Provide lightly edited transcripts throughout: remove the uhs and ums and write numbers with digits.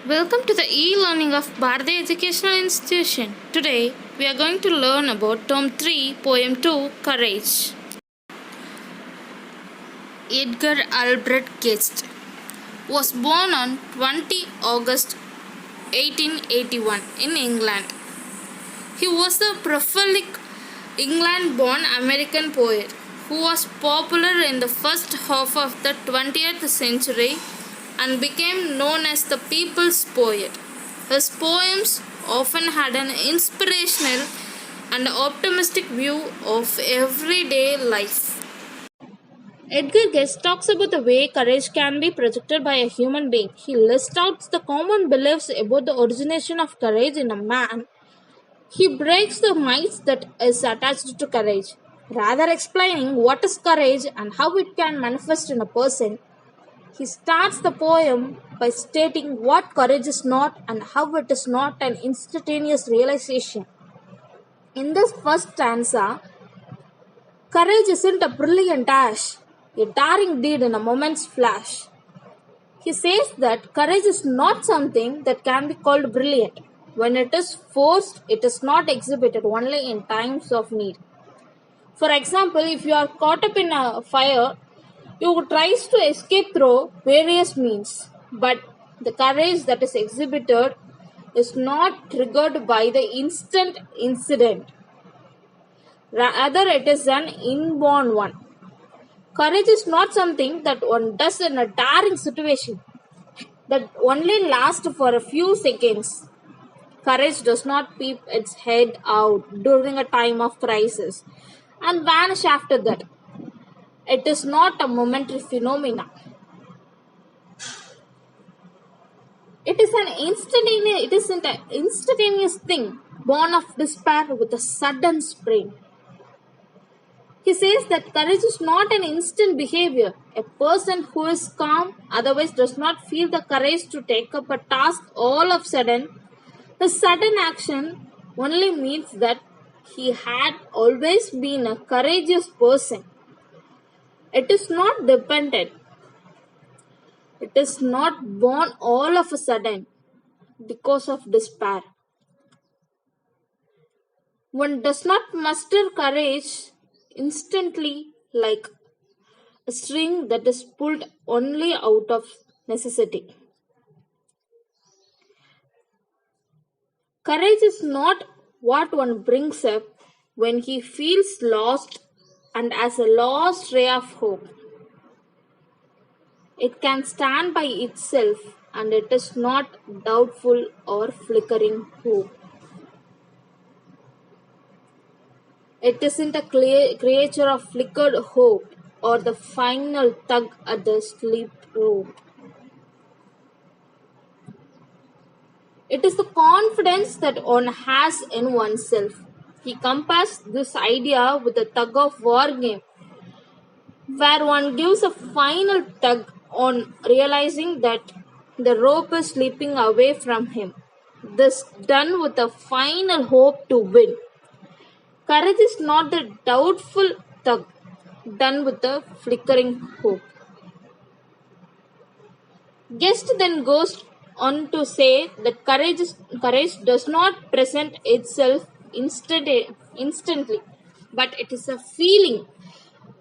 Welcome to the e-learning of Bharati Educational Institution. Today we are going to learn about Term 3, Poem 2, Courage. Edgar Albert Guest was born on 20 August 1881 in England. He was a prolific England-born American poet who was popular in the first half of the 20th century and became known as the people's poet. His poems often had an inspirational and optimistic view of everyday life. Edgar Guest talks about the way courage can be projected by a human being. He lists out the common beliefs about the origination of courage in a man. He breaks the myths that is attached to courage. Rather explaining what is courage and how it can manifest in a person, he starts the poem by stating what courage is not and how it is not an instantaneous realization. In this first stanza, courage isn't a brilliant dash, a daring deed in a moment's flash. He says that courage is not something that can be called brilliant. When it is forced, it is not exhibited only in times of need. For example, if you are caught up in a fire, you tries to escape through various means, but the courage that is exhibited is not triggered by the instant incident. Rather, it is an inborn one. Courage is not something that one does in a daring situation that only lasts for a few seconds. Courage does not peep its head out during a time of crisis and vanish after that. It is not a momentary phenomenon. It isn't an instantaneous thing born of despair with a sudden spring. He says that courage is not an instant behavior. A person who is calm otherwise does not feel the courage to take up a task all of a sudden. The sudden action only means that he had always been a courageous person. It is not dependent. It is not born all of a sudden because of despair. One does not muster courage instantly like a string that is pulled only out of necessity. Courage is not what one brings up when he feels lost and as a lost ray of hope. It can stand by itself and it is not doubtful or flickering hope. It isn't a creature of flickered hope or the final tug at the sleep rope. It is the confidence that one has in oneself. He compares this idea with a tug of war game, where one gives a final tug on realizing that the rope is slipping away from him. This done with a final hope to win. Courage is not the doubtful tug done with a flickering hope. Guest then goes on to say that courage does not present itself instantly, but it is a feeling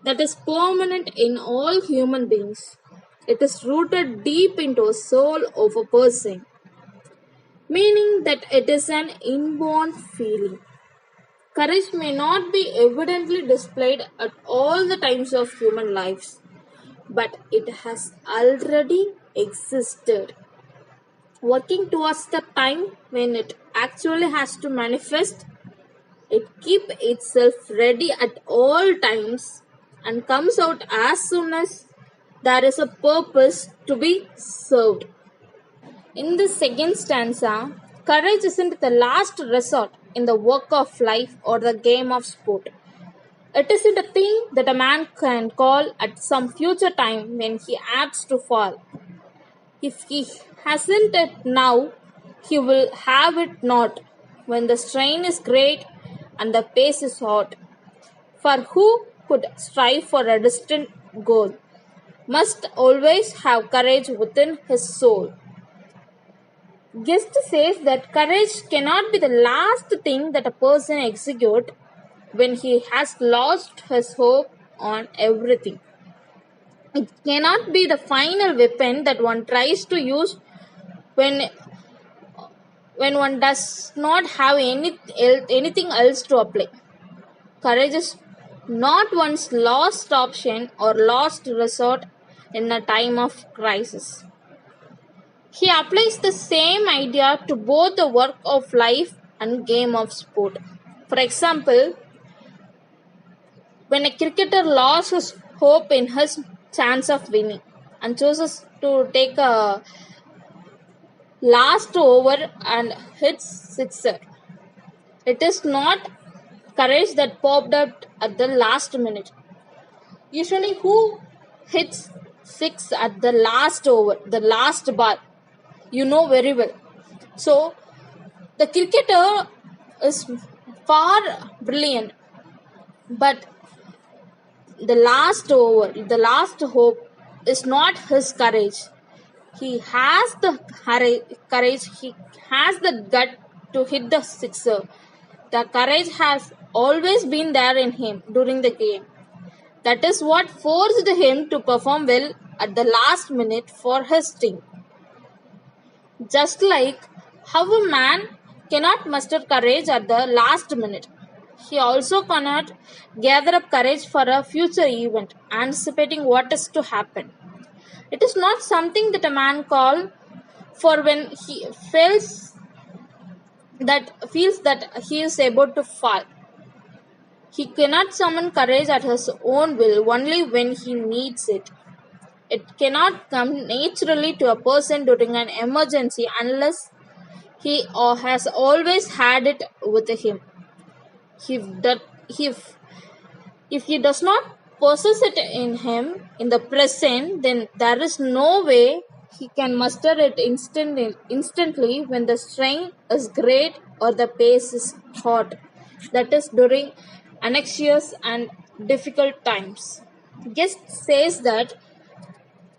that is permanent in all human beings. It is rooted deep into the soul of a person, meaning that it is an inborn feeling. Courage may not be evidently displayed at all the times of human lives, but it has already existed, working towards the time when it actually has to manifest. It keeps itself ready at all times and comes out as soon as there is a purpose to be served. In the second stanza, courage isn't the last resort in the work of life or the game of sport. It isn't a thing that a man can call at some future time when he acts to fall. If he hasn't it now, he will have it not when the strain is great and the pace is hot. For who could strive for a distant goal must always have courage within his soul. Guest says that courage cannot be the last thing that a person executes when he has lost his hope on everything. It cannot be the final weapon that one tries to use when one does not have anything else to apply. Courage is not one's last option or last resort in a time of crisis. He applies the same idea to both the work of life and game of sport. For example, when a cricketer lost his hope in his chance of winning and chooses to take a last over and hits sixer, it is not courage that popped up at the last minute. Usually, who hits six at the last over, the last bar? You know very well. So, the cricketer is far brilliant, but the last over, the last hope is not his courage. He has the courage, he has the gut to hit the sixer. The courage has always been there in him during the game. That is what forced him to perform well at the last minute for his team. Just like how a man cannot muster courage at the last minute, he also cannot gather up courage for a future event, anticipating what is to happen. It is not something that a man call for when he feels that he is about to fall. He cannot summon courage at his own will only when he needs it. It cannot come naturally to a person during an emergency unless he has always had it with him. If, that, if he does not possess it in him in the present, then there is no way he can muster it instantly when the strain is great or the pace is hot. That is during anxious and difficult times. Guest says that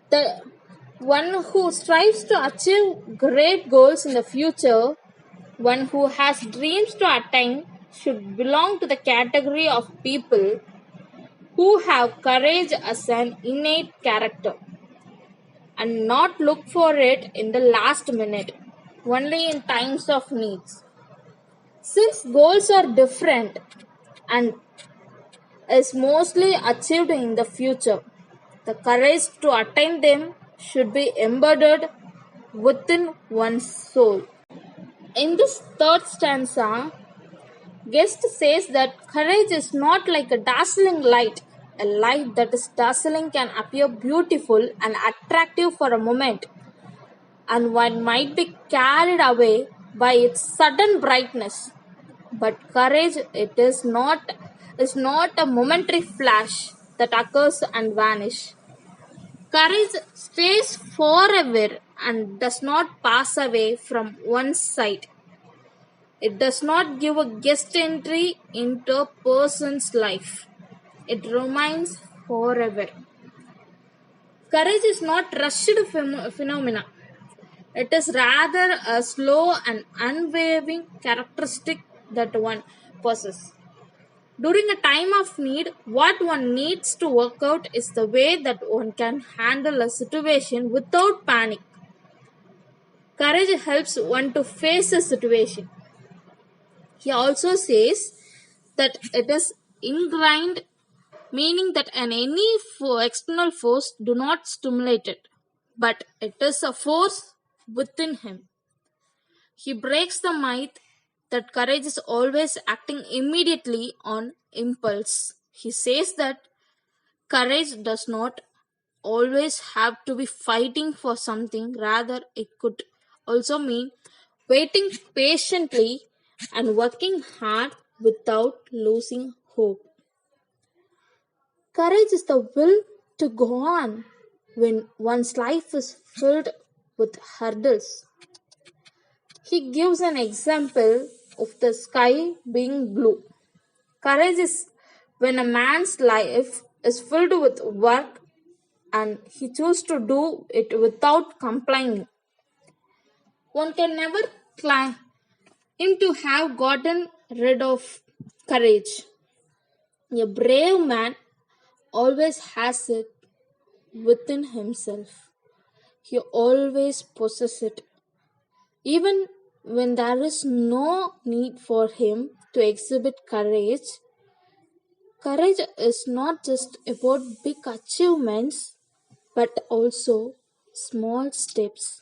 the one who strives to achieve great goals in the future, one who has dreams to attain, should belong to the category of people who have courage as an innate character and not look for it in the last minute, only in times of needs. Since goals are different and is mostly achieved in the future, the courage to attain them should be embedded within one's soul. In this third stanza, Guest says that courage is not like a dazzling light. A light that is dazzling can appear beautiful and attractive for a moment, and one might be carried away by its sudden brightness. But courage is not a momentary flash that occurs and vanishes. Courage stays forever and does not pass away from one's sight. It does not give a guest entry into a person's life. It remains forever. Courage is not rushed phenomena. It is rather a slow and unwavering characteristic that one possesses. During a time of need, what one needs to work out is the way that one can handle a situation without panic. Courage helps one to face a situation. He also says that it is ingrained, meaning that any external force do not stimulate it, but it is a force within him. He breaks the myth that courage is always acting immediately on impulse. He says that courage does not always have to be fighting for something, rather, it could also mean waiting patiently and working hard without losing hope. Courage is the will to go on when one's life is filled with hurdles. He gives an example of the sky being blue. Courage is when a man's life is filled with work and he chooses to do it without complaining. One can never claim to have gotten rid of courage. A brave man always has it within himself. He always possesses it, even when there is no need for him to exhibit courage. Courage is not just about big achievements but also small steps.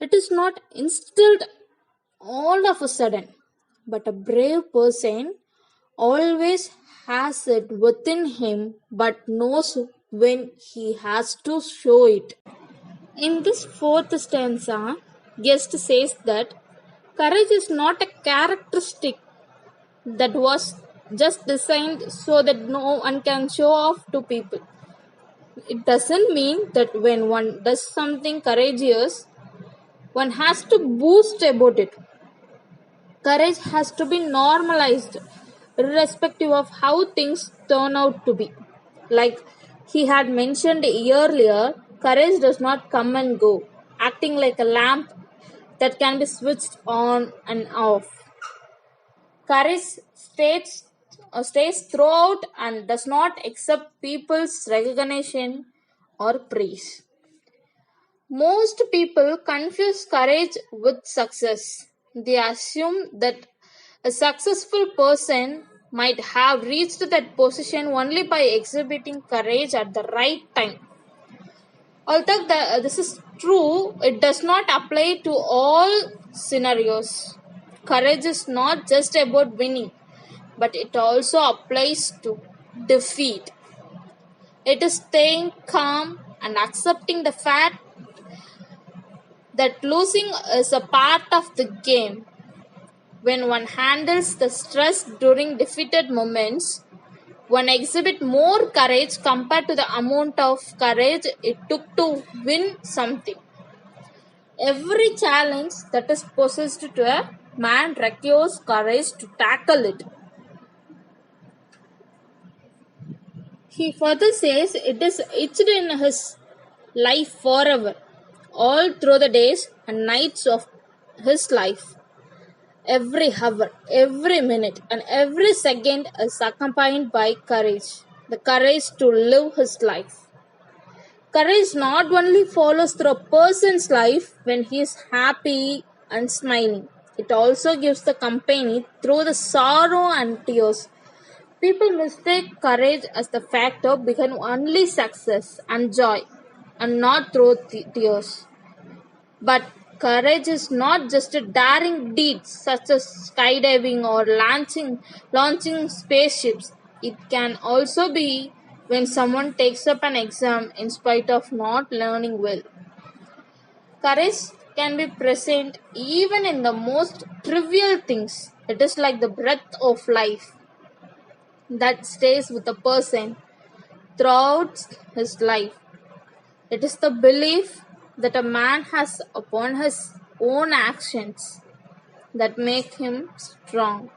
It is not instilled all of a sudden, but a brave person always has it within him but knows when he has to show it. In this fourth stanza, Guest says that courage is not a characteristic that was just designed so that no one can show off to people. It doesn't mean that when one does something courageous, one has to boast about it. Courage has to be normalized, irrespective of how things turn out to be. Like he had mentioned earlier, courage does not come and go, acting like a lamp that can be switched on and off. Courage stays throughout and does not accept people's recognition or praise. Most people confuse courage with success. They assume that a successful person might have reached that position only by exhibiting courage at the right time. Although this is true, it does not apply to all scenarios. Courage is not just about winning, but it also applies to defeat. It is staying calm and accepting the fact that losing is a part of the game. When one handles the stress during defeated moments, one exhibits more courage compared to the amount of courage it took to win something. Every challenge that is posed to a man requires courage to tackle it. He further says it is etched in his life forever, all through the days and nights of his life. Every hour, every minute, and every second is accompanied by courage, the courage to live his life. Courage not only follows through a person's life when he is happy and smiling, it also gives the company through the sorrow and tears. People mistake courage as the factor behind only success and joy, and not through tears. But courage is not just a daring deeds such as skydiving or launching spaceships. It can also be when someone takes up an exam in spite of not learning well. Courage can be present even in the most trivial things. It is like the breath of life that stays with a person throughout his life. It is the belief that a man has upon his own actions that make him strong.